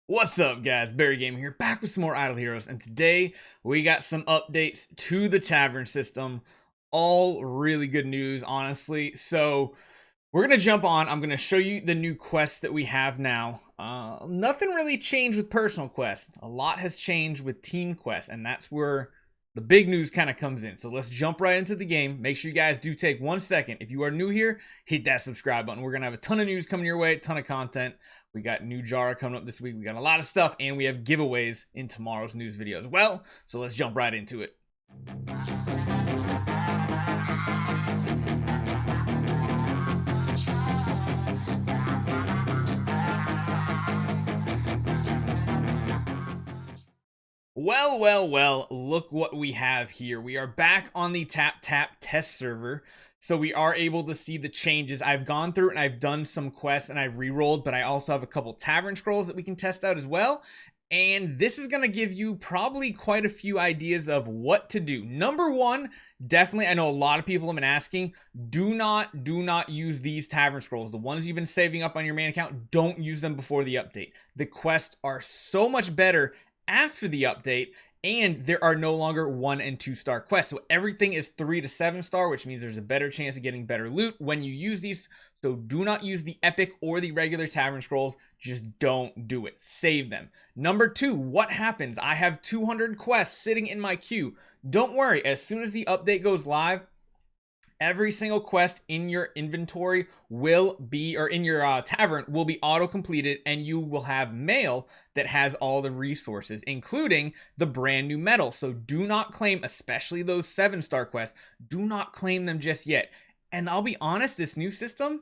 What's up, guys? Barry Gaming here, back with some more Idle Heroes, and today we got some updates to the Tavern system. All really good news, honestly. So we're gonna jump on. I'm gonna show you the new quests that we have now. Nothing really changed with personal quests. A lot has changed with team quests, and that's where the big news kind of comes in. So let's jump right into the game. Make sure you guys do take 1 second. If you are new here, hit that subscribe button. We're gonna have a ton of news coming your way, a ton of content. We got new Jara coming up this week. We got a lot of stuff, and we have giveaways in tomorrow's news video as well. So let's jump right into it. Well, look what we have here. We are back on the TapTap Test Server. So we are able to see the changes. I've gone through and I've done some quests and I've re-rolled, but I also have a couple Tavern Scrolls that we can test out as well. And this is going to give you probably quite a few ideas of what to do. Number one, definitely, I know a lot of people have been asking, do not use these Tavern Scrolls. The ones you've been saving up on your main account, don't use them before the update. The quests are so much better after the update, and there are no longer 1 and 2 star quests. So everything is 3 to 7 star, which means there's a better chance of getting better loot when you use these. So do not use the epic or the regular Tavern Scrolls. Just don't do it. Save them. Number 2, what happens? I have 200 quests sitting in my queue. Don't worry, as soon as the update goes live, every single quest in your inventory will be, or in your tavern will be auto-completed, and you will have mail that has all the resources, including the brand new medal. So do not claim, especially those 7-star quests, do not claim them just yet. And I'll be honest, this new system,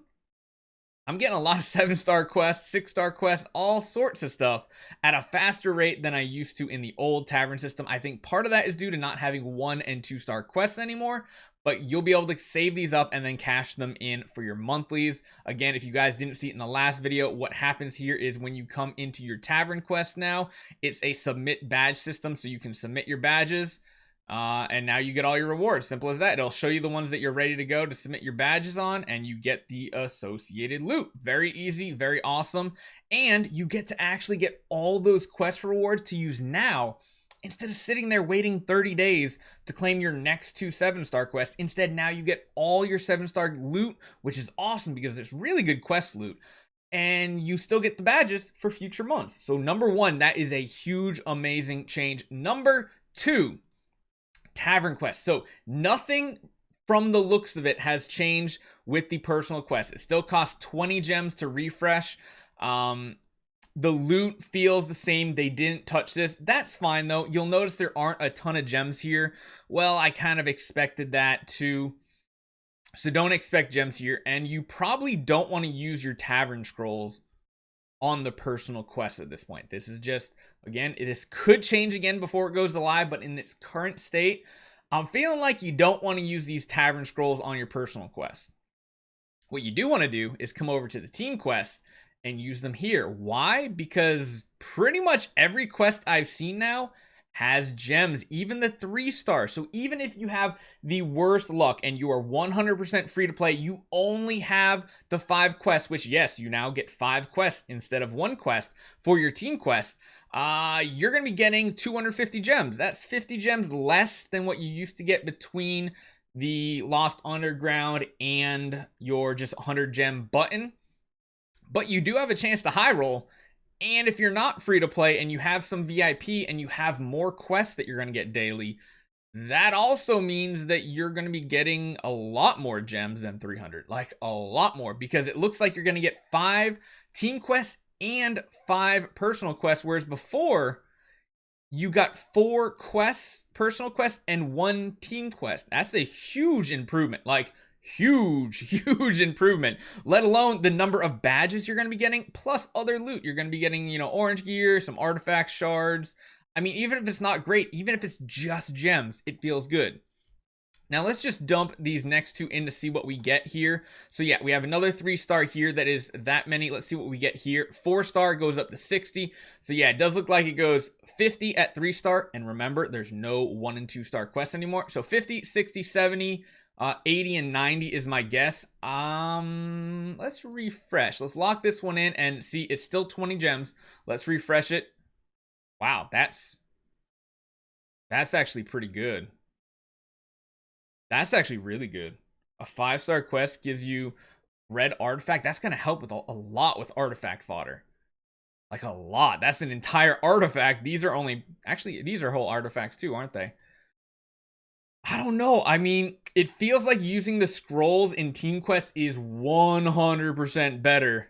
I'm getting a lot of 7-star quests, 6-star quests, all sorts of stuff at a faster rate than I used to in the old Tavern system. I think part of that is due to not having 1 and 2-star quests anymore, but you'll be able to save these up and then cash them in for your monthlies. Again, if you guys didn't see it in the last video, what happens here is when you come into your Tavern Quest now, it's a submit badge system, so you can submit your badges. And now you get all your rewards. Simple as that. It'll show you the ones that you're ready to go to submit your badges on, and you get the associated loot. Very easy, very awesome. And you get to actually get all those quest rewards to use now, instead of sitting there waiting 30 days to claim your next 2 7-star quests. Instead, now you get all your 7-star loot, which is awesome because it's really good quest loot. And you still get the badges for future months. So number 1, that is a huge, amazing change. Number 2, Tavern Quest. So nothing from the looks of it has changed with the personal quest. It still costs 20 gems to refresh. The loot feels the same. They didn't touch this. That's fine though. You'll notice there aren't a ton of gems here. Well, I kind of expected that too. So don't expect gems here. And you probably don't want to use your Tavern Scrolls on the personal quest at this point. This is just, again, this could change again before it goes to live, but in its current state, I'm feeling like you don't want to use these Tavern Scrolls on your personal quest. What you do want to do is come over to the team quest and use them here. Why? Because pretty much every quest I've seen now has gems, even the 3-star. So even if you have the worst luck and you are 100% free to play, you only have the 5 quests, which yes, you now get 5 quests instead of 1 quest for your team quest. You're going to be getting 250 gems. That's 50 gems less than what you used to get between the Lost Underground and your just 100 gem button. But you do have a chance to high roll. And if you're not free to play and you have some VIP and you have more quests that you're going to get daily, that also means that you're going to be getting a lot more gems than 300. Like a lot more, because it looks like you're going to get 5 team quests and 5 personal quests, whereas before you got 4 quests, personal quests, and 1 team quest. That's a huge improvement. Like huge improvement, let alone the number of badges you're going to be getting, plus other loot. You're going to be getting, you know, orange gear, some artifact shards. I mean, even if it's not great, even if it's just gems, it feels good. Now let's just dump these next 2 in to see what we get here. So yeah, we have another 3-star here that is that many. Let's see what we get here. 4-star goes up to 60. So yeah, it does look like it goes 50 at 3-star. And remember, there's no 1 and 2-star quests anymore. So 50, 60, 70, 80 and 90 is my guess. Let's refresh. Let's lock this one in and see. It's still 20 gems. Let's refresh it. Wow, that's actually pretty good. That's actually really good. A 5-star quest gives you red artifact. That's going to help with a lot with artifact fodder. Like a lot. That's an entire artifact. These are only... Actually, these are whole artifacts too, aren't they? I don't know. I mean, it feels like using the scrolls in Team Quest is 100% better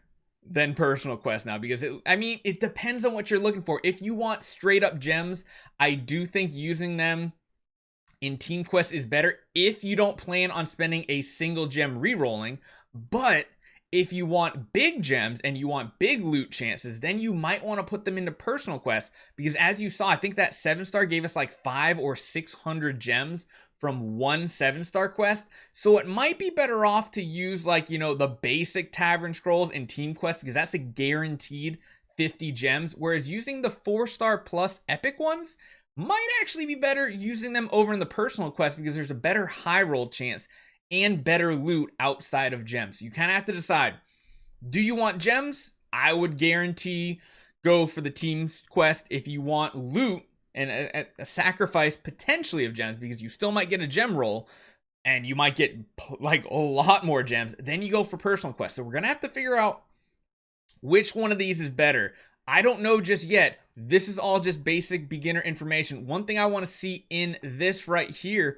than personal quest now, because it depends on what you're looking for. If you want straight up gems, I do think using them in Team Quest is better if you don't plan on spending a single gem rerolling. But if you want big gems and you want big loot chances, then you might want to put them into personal quests, because as you saw, I think that 7-star gave us like 500 or 600 gems from one 7-star quest. So it might be better off to use, like, you know, the basic Tavern Scrolls in Team Quest, because that's a guaranteed 50 gems, whereas using the 4-star plus epic ones might actually be better using them over in the personal quest, because there's a better high roll chance and better loot outside of gems. So you kind of have to decide, do you want gems? I would guarantee go for the Team's quest. If you want loot and a sacrifice potentially of gems, because you still might get a gem roll and you might get like a lot more gems, then you go for personal quest. So we're gonna have to figure out which one of these is better. I don't know just yet. This is all just basic beginner information. One thing I want to see in this right here,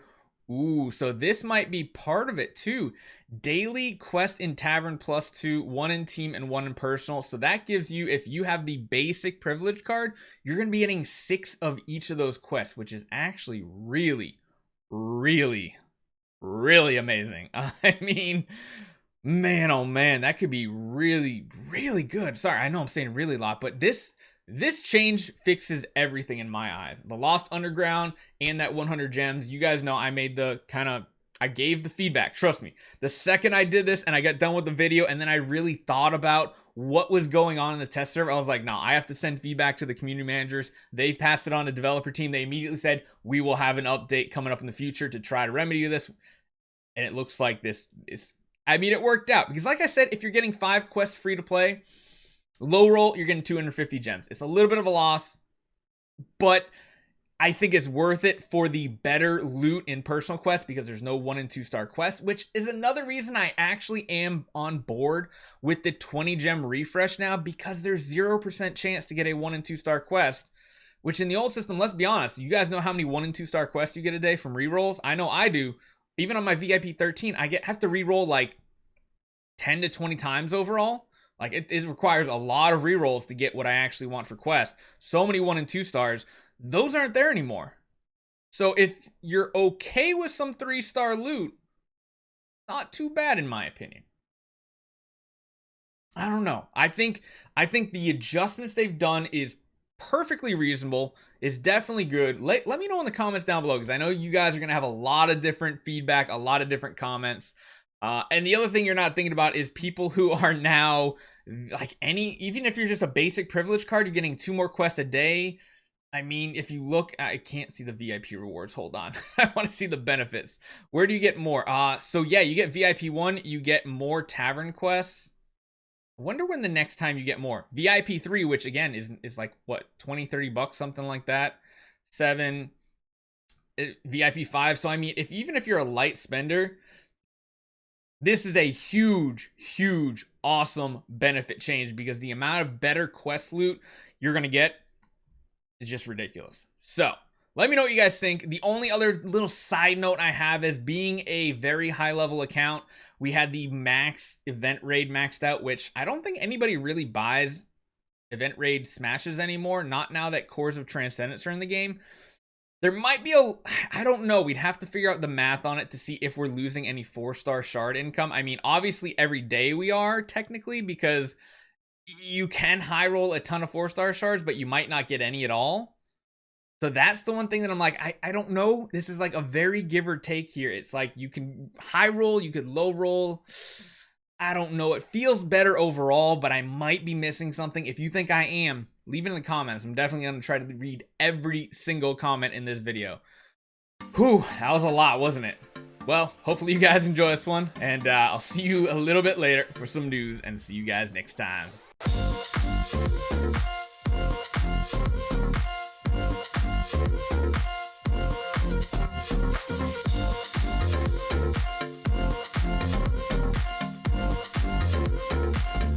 ooh, so this might be part of it too. Daily quest in Tavern +2, 1 in team and 1 in personal. So that gives you, if you have the basic privilege card, you're going to be getting 6 of each of those quests, which is actually really, really, really amazing. I mean, man, oh man, that could be really, really good. Sorry, I know I'm saying really a lot, but this change fixes everything in my eyes. The Lost Underground and that 100 gems. You guys know I made the I gave the feedback. Trust me. The second I did this and I got done with the video and then I really thought about what was going on in the test server, I was like, no, I have to send feedback to the community managers. They passed it on to the developer team. They immediately said, we will have an update coming up in the future to try to remedy this. And it looks like this is, I mean, it worked out. Because like I said, if you're getting 5 quests free to play, low roll, you're getting 250 gems. It's a little bit of a loss, but I think it's worth it for the better loot in personal quest, because there's no 1 and 2-star quests, which is another reason I actually am on board with the 20 gem refresh now, because there's 0% chance to get a 1 and 2-star quest, which in the old system, let's be honest, you guys know how many 1 and 2-star quests you get a day from rerolls? I know I do. Even on my VIP 13, I have to reroll like 10 to 20 times overall. Like it requires a lot of rerolls to get what I actually want for quests. So many 1 and 2 stars, those aren't there anymore. So if you're okay with some 3-star loot, not too bad in my opinion. I don't know. I think the adjustments they've done is perfectly reasonable. It's definitely good. Let me know in the comments down below, because I know you guys are gonna have a lot of different feedback, a lot of different comments. And the other thing you're not thinking about is people who are now like even if you're just a basic privilege card, you're getting 2 more quests a day. I mean, if you look, I can't see the VIP rewards. Hold on. I want to see the benefits. Where do you get more? So yeah, you get VIP 1, you get more Tavern quests. I wonder when the next time you get more. VIP 3, which again is like what, 20-30 bucks, something like that. 7, VIP 5. So I mean, even if you're a light spender, this is a huge, huge, awesome benefit change, because the amount of better quest loot you're going to get is just ridiculous. So let me know what you guys think. The only other little side note I have is, being a very high level account, we had the max event raid maxed out, which I don't think anybody really buys event raid smashes anymore. Not now that Cores of Transcendence are in the game. There might be I don't know. We'd have to figure out the math on it to see if we're losing any 4-star shard income. I mean, obviously every day we are technically, because you can high roll a ton of 4-star shards, but you might not get any at all. So that's the one thing that I'm like, I don't know. This is like a very give or take here. It's like you can high roll, you could low roll. I don't know. It feels better overall, but I might be missing something. If you think I am, leave it in the comments. I'm definitely going to try to read every single comment in this video. Whew, that was a lot, wasn't it? well, hopefully you guys enjoy this one, and I'll see you a little bit later for some news, and see you guys next time.